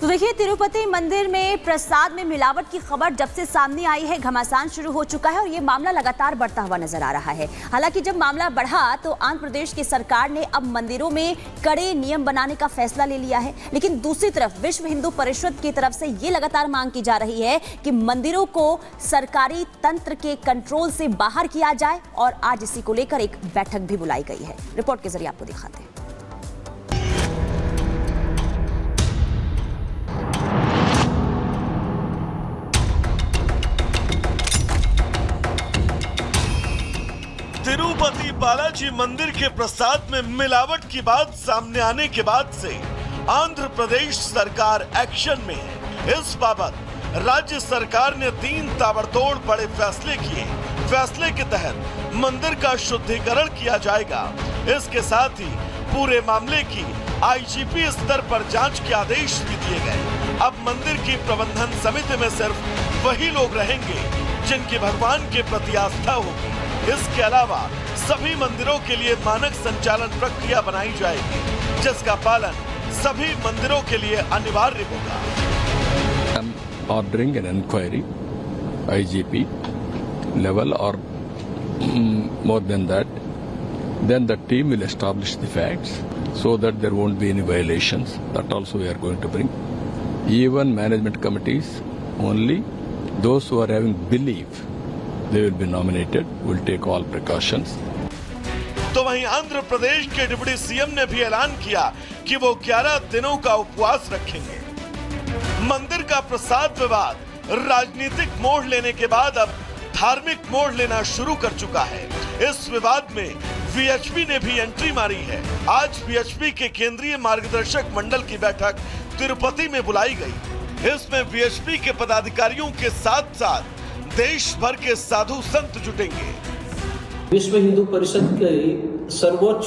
तो देखिए, तिरुपति मंदिर में प्रसाद में मिलावट की खबर जब से सामने आई है, घमासान शुरू हो चुका है और ये मामला लगातार बढ़ता हुआ नजर आ रहा है। हालांकि जब मामला बढ़ा तो आंध्र प्रदेश की सरकार ने अब मंदिरों में कड़े नियम बनाने का फैसला ले लिया है, लेकिन दूसरी तरफ विश्व हिंदू परिषद की तरफ से ये लगातार मांग की जा रही है कि मंदिरों को सरकारी तंत्र के कंट्रोल से बाहर किया जाए और आज इसी को लेकर एक बैठक भी बुलाई गई है। रिपोर्ट के जरिए आपको दिखाते हैं। तिरुपति बालाजी मंदिर के प्रसाद में मिलावट की बात सामने आने के बाद से आंध्र प्रदेश सरकार एक्शन में है। इस बाबत राज्य सरकार ने 3 ताबड़तोड़ बड़े फैसले किए। फैसले के तहत मंदिर का शुद्धिकरण किया जाएगा। इसके साथ ही पूरे मामले की आईजीपी स्तर पर जांच के आदेश भी दिए गए। अब मंदिर की प्रबंधन समिति में सिर्फ वही लोग रहेंगे जिनकी भगवान के प्रति आस्था होगी। इसके अलावा सभी मंदिरों के लिए मानक संचालन प्रक्रिया बनाई जाएगी, जिसका पालन सभी मंदिरों के लिए अनिवार्य होगा। Ordering an inquiry, IGP level or more than that, then the team will establish the facts so that there won't be any violations. That also we are going to bring. Even management committees, only those who are having belief, they will be nominated. We'll take all precautions. तो वहीं आंध्र प्रदेश के deputy CM ने भी ऐलान किया कि वो 11 दिनों का उपवास रखेंगे। मंदिर का प्रसाद विवाद राजनीतिक मोड़ लेने के बाद अब धार्मिक मोड़ लेना शुरू कर चुका है। इस विवाद में वीएचपी ने भी एंट्री मारी है। आज वीएचपी के केंद्रीय मार्गदर्शक मंडल की बैठक तिरुपति में बुलाई गई। इसमें वीएचपी के पदाधिकारियों के साथ साथ देश भर के साधु संत जुटेंगे। विश्व हिंदू परिषद के सर्वोच्च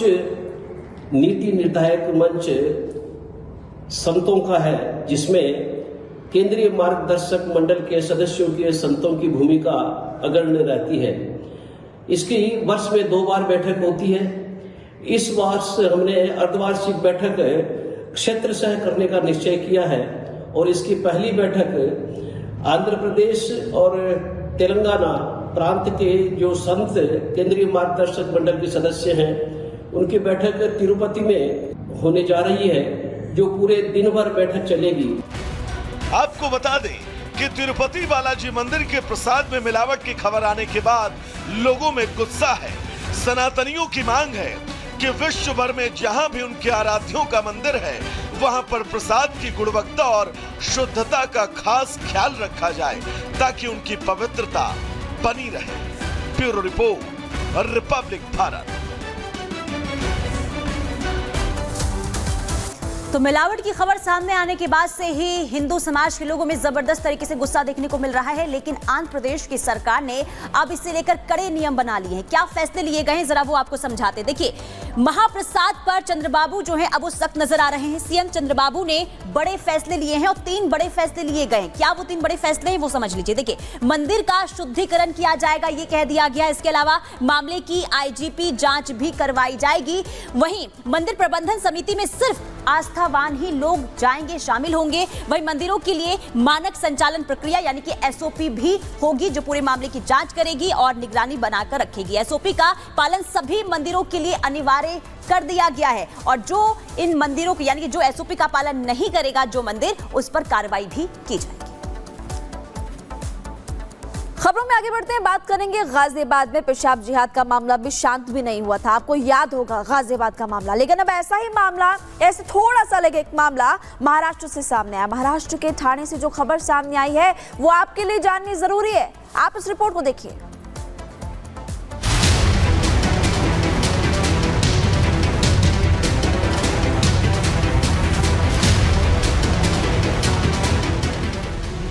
नीति निर्धारक मंच संतों का है, जिसमें केंद्रीय मार्गदर्शक मंडल के सदस्यों के संतों की भूमिका अग्रणी रहती है। इसकी वर्ष में 2 बार बैठक होती है। इस वर्ष हमने अर्धवार्षिक बैठक क्षेत्र सह करने का निश्चय किया है और इसकी पहली बैठक आंध्र प्रदेश और तेलंगाना प्रांत के जो संत केंद्रीय मार्गदर्शक मंडल के सदस्य हैं, उनकी बैठक तिरुपति में होने जा रही है, जो पूरे दिन भर बैठक चलेगी। आपको बता दें कि तिरुपति बालाजी मंदिर के प्रसाद में मिलावट की खबर आने के बाद लोगों में गुस्सा है। सनातनियों की मांग है कि विश्व भर में जहां भी उनके आराध्यों का मंदिर है, वहां पर प्रसाद की गुणवत्ता और शुद्धता का खास ख्याल रखा जाए ताकि उनकी पवित्रता बनी रहे। Bureau report, Republic Bharat. तो मिलावट की खबर सामने आने के बाद से ही हिंदू समाज के लोगों में जबरदस्त तरीके से गुस्सा देखने को मिल रहा है, लेकिन आंध्र प्रदेश की सरकार ने अब इसे लेकर कड़े नियम बना लिए हैं। क्या फैसले लिए गए हैं, जरा वो आपको समझाते। देखिए, महाप्रसाद पर चंद्रबाबू जो है अब वो सख्त नजर आ रहे हैं। सीएम चंद्रबाबू ने बड़े फैसले लिए हैं और 3 बड़े फैसले लिए गए हैं। क्या वो 3 बड़े फैसले हैं, वो समझ लीजिए। देखिए, मंदिर का शुद्धिकरण किया जाएगा, ये कह दिया गया। इसके अलावा मामले की आईजीपी जांच भी करवाई जाएगी। वहीं मंदिर प्रबंधन समिति में सिर्फ आस्थावान ही लोग जाएंगे, शामिल होंगे। वहीं मंदिरों के लिए मानक संचालन प्रक्रिया यानी कि एसओपी भी होगी, जो पूरे मामले की जांच करेगी और निगरानी बनाकर रखेगी। एसओपी का पालन सभी मंदिरों के लिए अनिवार्य कर दिया गया है और जो इन मंदिरों को यानी कि जो एसओपी का पालन नहीं करेगा जो मंदिर, उस पर कार्रवाई भी की जाएगी। खबरों में आगे बढ़ते हैं, बात करेंगे गाजियाबाद में पेशाब जिहाद का मामला भी शांत भी नहीं हुआ था। आपको याद होगा गाजियाबाद का मामला, लेकिन अब ऐसा ही मामला, ऐसे थोड़ा सा अलग एक मामला महाराष्ट्र से सामने आया। महाराष्ट्र के ठाणे से जो खबर सामने आई है वो आपके लिए जाननी जरूरी है। आप इस रिपोर्ट को देखिए।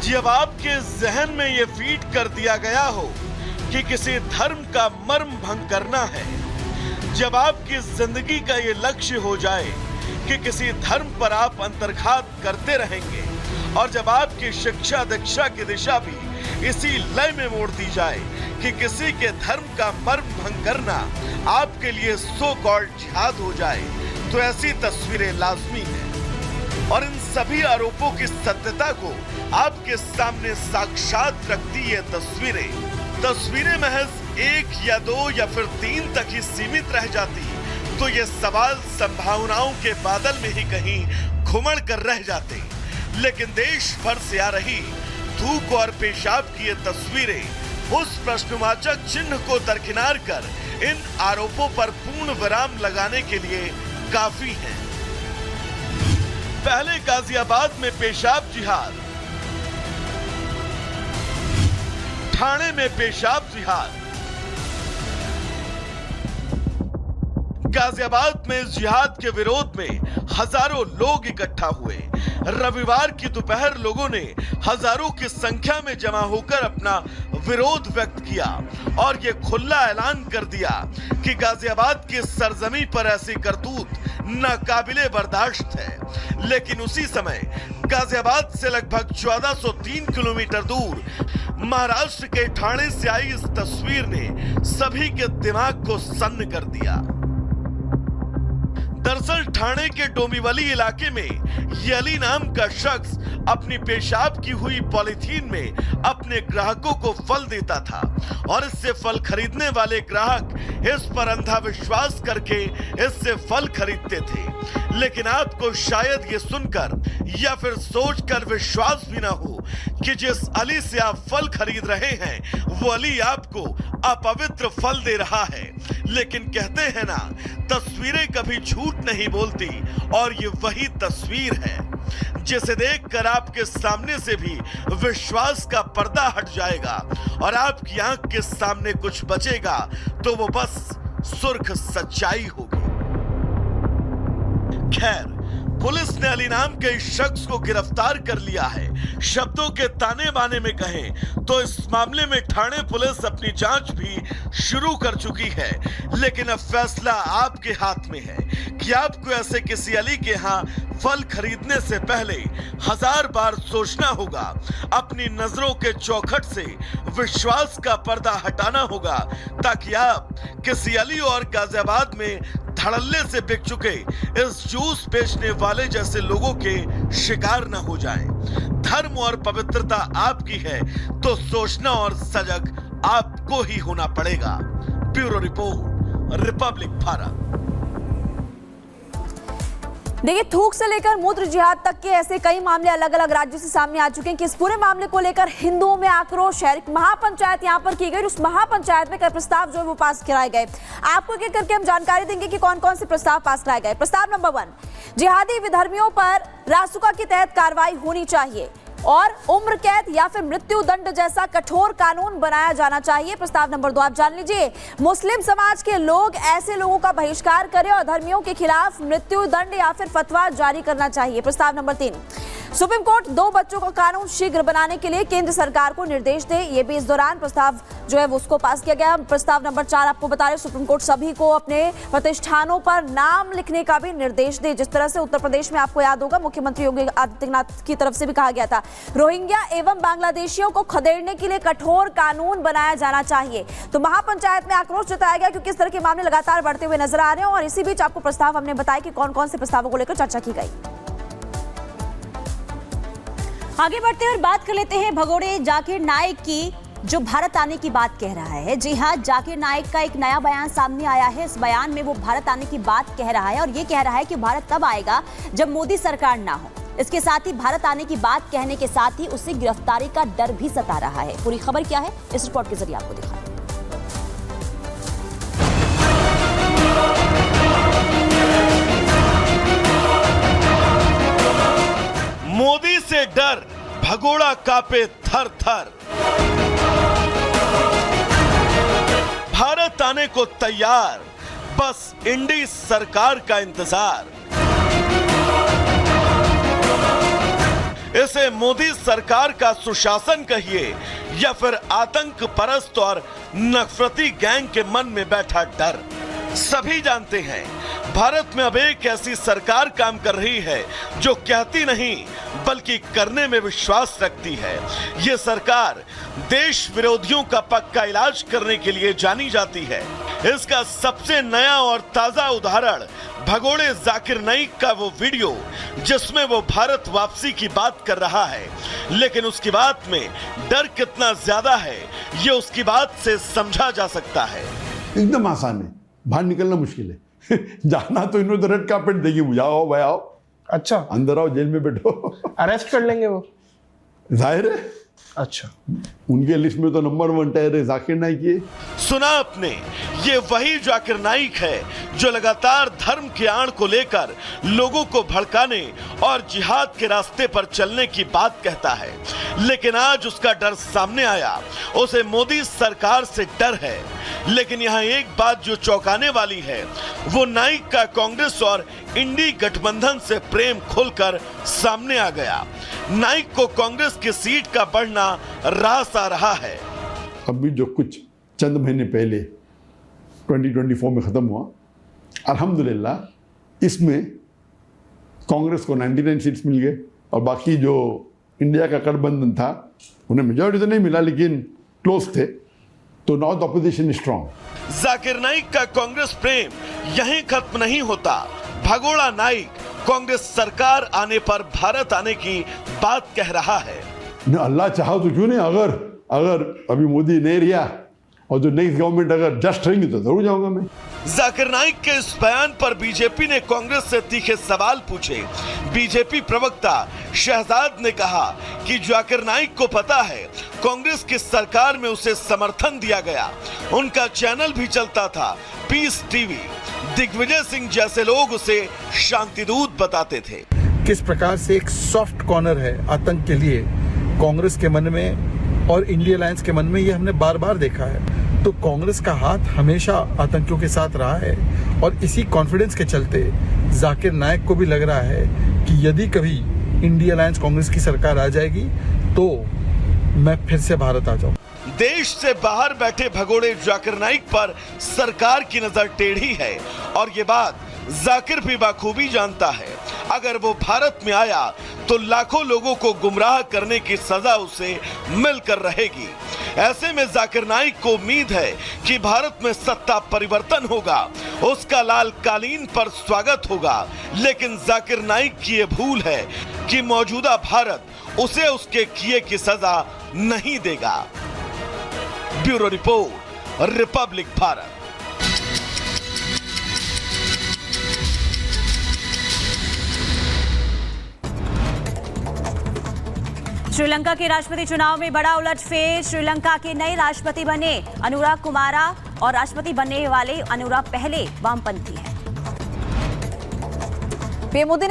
जब आपके जहन में ये फीड कर दिया गया हो कि किसी धर्म का मर्म भंग करना है, जब आपकी जिंदगी का ये लक्ष्य हो जाए कि किसी धर्म पर आप अंतर्घात करते रहेंगे और जब आपकी शिक्षा दीक्षा की दिशा भी इसी लय में मोड़ दी जाए कि किसी के धर्म का मर्म भंग करना आपके लिए सो कॉल्ड जिहाद हो जाए, तो ऐसी तस्वीरें लाजमी है। और इन सभी आरोपों की सत्यता को आपके सामने साक्षात रखती ये तस्वीरें महज 1 या 2 या फिर 3 तक ही सीमित रह जाती तो ये सवाल संभावनाओं के बादल में ही कहीं घुमड़ कर रह जाते। लेकिन देश भर से आ रही थूक और पेशाब की ये तस्वीरें उस प्रश्नवाचक चिन्ह को दरकिनार कर इन आरोपों पर पूर्ण विराम लगाने के लिए काफी हैं। पहले गाजियाबाद में पेशाब जिहाद, ठाणे में पेशाब जिहाद। गाजियाबाद में जिहाद के विरोध में हजारों लोग इकट्ठा हुए। रविवार की दोपहर लोगों ने हजारों की संख्या में जमा होकर अपना विरोध व्यक्त किया और ये खुला ऐलान कर दिया कि गाजियाबाद की सरजमी पर ऐसी करतूत नाकाबिले बर्दाश्त है। लेकिन उसी समय गाजियाबाद से लगभग 1403 किलोमीटर दूर महाराष्ट्र के ठाणे से आई इस तस्वीर ने सभी के दिमाग को सन्न कर दिया। दरअसल ठाणे के डोंबिवली इलाके में ये अली नाम का शख्स अपनी पेशाब की हुई पॉलीथीन में अपने ग्राहकों को फल देता था और इससे फल खरीदने वाले ग्राहक इस पर अंधा विश्वास करके इससे फल खरीदते थे। लेकिन आपको शायद ये सुनकर या फिर सोचकर विश्वास भी ना हो कि जिस अली से आप फल खरीद रहे हैं वो अली आपको अपवित्र फल दे रहा है। लेकिन कहते हैं ना, तस्वीरें कभी झूठ नहीं बोलती और ये वही तस्वीर है जिसे देखकर आपके सामने से भी विश्वास का पर्दा हट जाएगा और आपकी आंख के सामने कुछ बचेगा तो वो बस सुर्ख सच्चाई होगी। खैर, पुलिस ने अली नाम के इस शख्स को गिरफ्तार कर लिया है। शब्दों के ताने बाने में कहें तो इस मामले में ठाणे पुलिस अपनी जांच भी शुरू कर चुकी है। लेकिन अब फैसला आपके हाथ में है कि आपको ऐसे किसी अली के यहाँ फल खरीदने से पहले 1000 बार सोचना होगा, अपनी नजरों के चौखट से विश्वास का पर्दा हटाना होगा ताकि आप किसी अली और गाजियाबाद में धड़ल्ले से बिक चुके इस जूस बेचने वाले जैसे लोगों के शिकार न हो जाएं। धर्म और पवित्रता आपकी है तो सोचना और सजग आपको ही होना पड़ेगा। Bureau report, Republic Bharat. देखिए, थूक से लेकर मूत्र जिहाद तक के ऐसे कई मामले अलग अलग राज्यों से सामने आ चुके हैं कि इस पूरे मामले को लेकर हिंदुओं में आक्रोश है। एक महापंचायत यहां पर की गई, उस महापंचायत में कई प्रस्ताव जो है वो पास कराए गए। आपको एक एक करके हम जानकारी देंगे कि कौन कौन से प्रस्ताव पास कराए गए। प्रस्ताव नंबर 1, जिहादी विधर्मियों पर रासुका के तहत कार्रवाई होनी चाहिए और उम्र कैद या फिर मृत्यु दंड जैसा कठोर कानून बनाया जाना चाहिए। प्रस्ताव नंबर 2 आप जान लीजिए, मुस्लिम समाज के लोग ऐसे लोगों का बहिष्कार करें और धर्मियों के खिलाफ मृत्यु दंड या फिर फतवा जारी करना चाहिए। प्रस्ताव नंबर 3, सुप्रीम कोर्ट 2 बच्चों का कानून शीघ्र बनाने के लिए केंद्र सरकार को निर्देश दे। ये भी इस दौरान प्रस्ताव जो है उसको पास किया गया। प्रस्ताव नंबर 4 आपको बता रहे, सुप्रीम कोर्ट सभी को अपने प्रतिष्ठानों पर नाम लिखने का भी निर्देश दे। जिस तरह से उत्तर प्रदेश में आपको याद होगा मुख्यमंत्री योगी आदित्यनाथ की तरफ से भी कहा गया था, रोहिंग्या एवं बांग्लादेशियों को खदेड़ने के लिए कठोर कानून बनाया जाना चाहिए। तो महापंचायत में आक्रोश जताया गया क्योंकि इस तरह के मामले लगातार बढ़ते हुए नजर आ रहे हैं। और इसी बीच आपको प्रस्ताव हमने बताया कि कौन कौन से प्रस्तावों को लेकर चर्चा की गई। आगे बढ़ते हैं और बात कर लेते हैं भगोड़े जाकिर नाइक की, जो भारत आने की बात कह रहा है। जी हाँ, जाकिर नाइक का एक नया बयान सामने आया है। इस बयान में वो भारत आने की बात कह रहा है और ये कह रहा है कि भारत तब आएगा जब मोदी सरकार ना हो। इसके साथ ही भारत आने की बात कहने के साथ ही उसे गिरफ्तारी का डर भी सता रहा है। पूरी खबर क्या है, इस रिपोर्ट के जरिए आपको दिखाएं। मोदी से डर, भगोड़ा कांपे थर थर। भारत आने को तैयार, बस इंडी सरकार का इंतजार। इसे मोदी सरकार का सुशासन कहिए या फिर आतंक परस्त और नफरती गैंग के मन में बैठा डर। सभी जानते हैं भारत में अब एक ऐसी सरकार काम कर रही है जो कहती नहीं बल्कि करने में विश्वास रखती है। ये सरकार देश विरोधियों का पक्का इलाज करने के लिए जानी जाती है। इसका सबसे नया और ताजा उदाहरण भगोड़े जाकिर नाइक का वो वीडियो जिसमें वो भारत वापसी की बात कर रहा है, लेकिन उसकी बात में डर कितना ज्यादा है ये उसकी बात से समझा जा सकता है। एकदम आसान है, बाहर निकलना मुश्किल है। जाना तो इन्होंने रेड कार्पेट देगी, मुझे आओ भाई आओ, अच्छा अंदर आओ, जेल में बैठो। अरेस्ट कर लेंगे वो? जाहिर है, अच्छा उनके लिस्ट में तो नंबर 1 है जाकिर नाइक। ये सुना आपने, ये वही जाकिर नाइक है जो लगातार धर्म के आड़ को लेकर लोगों को भड़काने और जिहाद के रास्ते पर चलने की बात कहता है, लेकिन आज उसका डर सामने आया। उसे मोदी सरकार से डर है, लेकिन यहाँ एक बात जो चौंकाने वाली है, वो नाइक का कांग्रेस और इंडी गठबंधन से प्रेम खुलकर सामने आ गया। नाइक को कांग्रेस की सीट का बढ़ना रास आ रहा है। अभी जो कुछ चंद महीने पहले 2024 में खत्म हुआ, अल्हम्दुलिल्लाह इसमें कांग्रेस को 99 सीट्स मिल गए और बाकी जो इंडिया का गठबंधन था उन्हें मेजॉरिटी तो नहीं मिला लेकिन क्लोज थे, तो now the opposition is strong. Zakir Naik का कांग्रेस प्रेम यहीं खत्म नहीं होता। भगोड़ा नाइक कांग्रेस सरकार आने पर भारत आने की बात कह रहा है। न अल्लाह चाहा तो क्यों नहीं, अगर अभी मोदी नहीं रिया और जो नेक्स्ट गवर्नमेंट अगर जस्ट रहेंगी तो जरूर जाऊंगा मैं। जाकिर नाइक के इस बयान पर बीजेपी ने कांग्रेस से तीखे सवाल पूछे। बीजेपी प्रवक्ता शहजाद ने कहा कि जाकिर नाइक को पता है कांग्रेस की सरकार में उसे समर्थन दिया गया, उनका चैनल भी चलता था पीस टीवी। दिग्विजय सिंह जैसे लोग उसे शांतिदूत बताते थे। किस प्रकार से एक सॉफ्ट कॉर्नर है आतंक के लिए कांग्रेस के मन में और इंडिया अलायंस के मन में, ये हमने बार बार देखा है। तो कांग्रेस का हाथ हमेशा आतंकियों के साथ रहा है और इसी कॉन्फिडेंस के चलते जाकिर नाइक को भी लग रहा है कि यदि कभी इंडिया अलायंस कांग्रेस की सरकार आ जाएगी तो मैं फिर से भारत आ जाऊं। देश से बाहर बैठे भगोड़े जाकिर नाइक पर सरकार की नजर टेढ़ी है और ये बात जाकिर भी बखूबी जानता है। अगर वो भारत में आया तो लाखों लोगों को गुमराह करने की सजा उसे मिलकर रहेगी। ऐसे में जाकिर नाइक को उम्मीद है कि भारत में सत्ता परिवर्तन होगा, उसका लाल कालीन पर स्वागत होगा। लेकिन जाकिर नाइक की ये भूल है कि मौजूदा भारत उसे उसके किए की सजा नहीं देगा। Bureau report, Republic Bharat. Sri Lanka के राष्ट्रपति चुनाव में बड़ा उलटफेर। श्रीलंका के नए राष्ट्रपति बने अनुराग कुमारा और राष्ट्रपति बनने वाले अनुराग पहले वामपंथी हैं। पीएम मोदी